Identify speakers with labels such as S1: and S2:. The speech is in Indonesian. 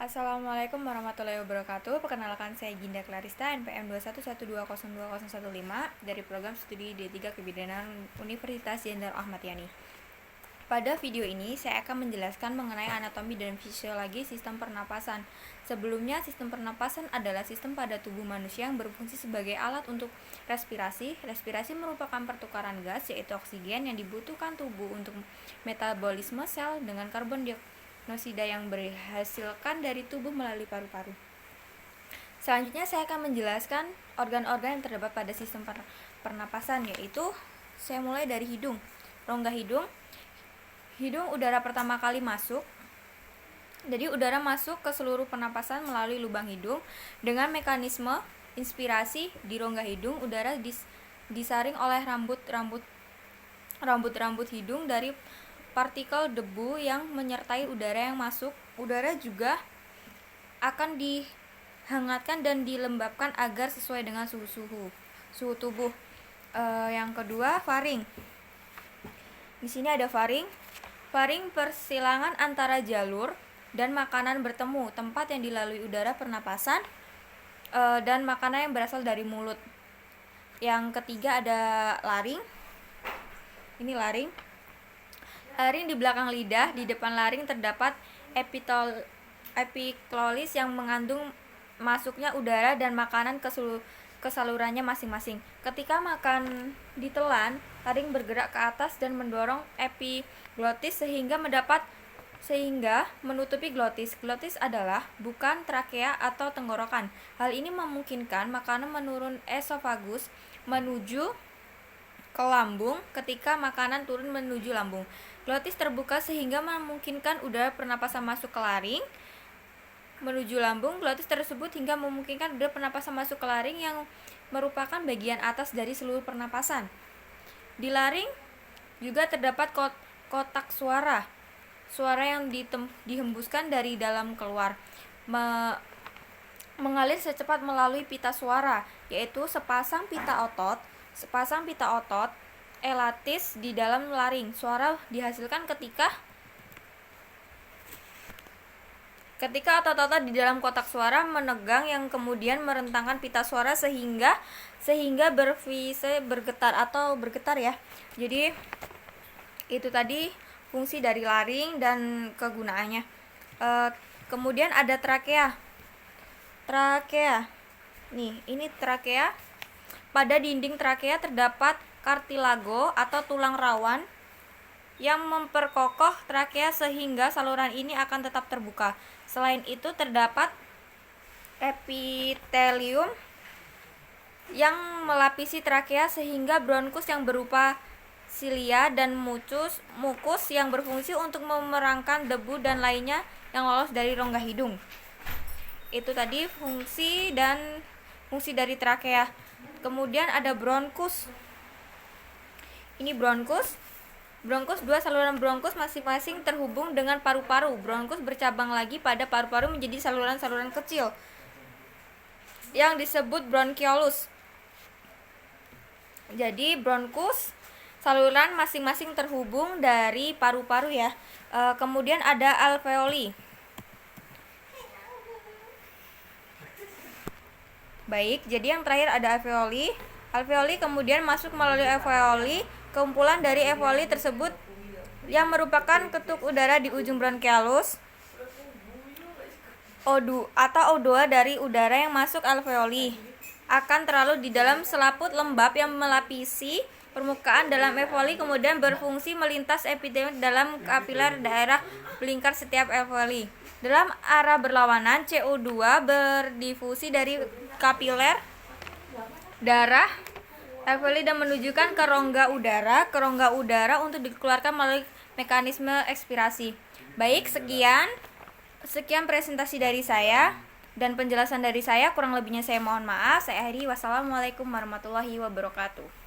S1: Assalamualaikum warahmatullahi wabarakatuh. Perkenalkan, saya Ginda Clarista, NPM 211202015 dari program studi D3 Kebidanan Universitas Jenderal Ahmad Yani. Pada video ini, saya akan menjelaskan mengenai anatomi dan fisiologi sistem pernapasan. Sebelumnya, sistem pernapasan adalah sistem pada tubuh manusia yang berfungsi sebagai alat untuk respirasi. Respirasi merupakan pertukaran gas, yaitu oksigen, yang dibutuhkan tubuh untuk metabolisme sel dengan karbon dioksida yang berhasilkan dari tubuh melalui paru-paru. Selanjutnya, saya akan menjelaskan organ-organ yang terdapat pada sistem pernapasan, yaitu saya mulai dari hidung. Rongga hidung. Hidung udara pertama kali masuk. Jadi udara masuk ke seluruh pernapasan melalui lubang hidung. Dengan mekanisme inspirasi di rongga hidung, udara disaring oleh rambut hidung dari partikel debu yang menyertai udara yang masuk. Udara juga akan dihangatkan dan dilembabkan agar sesuai dengan suhu tubuh. Yang kedua, faring. Di sini ada faring. Faring persilangan antara jalur dan makanan bertemu, tempat yang dilalui udara pernapasan dan makanan yang berasal dari mulut. Yang ketiga ada laring. Ini laring. Laring di belakang lidah. Di depan laring terdapat epiklolis yang mengandung masuknya udara dan makanan ke salurannya masing-masing. Ketika makan ditelan, laring bergerak ke atas dan mendorong epiglotis sehingga menutupi glotis. Glotis adalah bukan trakea atau tenggorokan. Hal ini memungkinkan makanan menurun esofagus menuju ke lambung ketika makanan turun menuju lambung. Glotis terbuka sehingga memungkinkan udara pernapasan masuk ke laring menuju lambung. Glotis tersebut hingga memungkinkan udara pernapasan masuk ke laring yang merupakan bagian atas dari seluruh pernapasan. Di laring juga terdapat kotak suara. Suara yang dihembuskan dari dalam keluar mengalir secepat melalui pita suara, yaitu sepasang pita otot elatis di dalam laring. Suara dihasilkan ketika otot-otot di dalam kotak suara menegang yang kemudian merentangkan pita suara sehingga bergetar ya. Jadi itu tadi fungsi dari laring dan kegunaannya. Kemudian ada trakea. Nih, ini trakea. Pada dinding trakea terdapat kartilago atau tulang rawan yang memperkokoh trakea sehingga saluran ini akan tetap terbuka. Selain itu terdapat epitelium yang melapisi trakea sehingga bronkus yang berupa silia dan mukus yang berfungsi untuk memerangkan debu dan lainnya yang lolos dari rongga hidung. Itu tadi fungsi dari trakea. Kemudian ada bronkus. Ini bronkus. Dua saluran bronkus masing-masing terhubung dengan paru-paru. Bronkus bercabang lagi pada paru-paru menjadi saluran-saluran kecil yang disebut bronchiolus. Jadi bronkus saluran masing-masing terhubung dari paru-paru ya. Kemudian ada alveoli. Baik, jadi yang terakhir ada alveoli. Alveoli kemudian masuk melalui alveoli. Kumpulan dari alveoli tersebut yang merupakan ketuk udara di ujung bronchiolus atau O2 dari udara yang masuk alveoli akan terlalu di dalam selaput lembab yang melapisi permukaan dalam alveoli, kemudian berfungsi melintas epidemik dalam kapiler daerah belingkar setiap alveoli. Dalam arah berlawanan, CO2 berdifusi dari kapiler darah alveoli dan menunjukkan ke rongga udara untuk dikeluarkan melalui mekanisme ekspirasi. Baik, sekian presentasi dari saya dan penjelasan dari saya. Kurang lebihnya saya mohon maaf. Saya akhiri. Wassalamualaikum warahmatullahi wabarakatuh.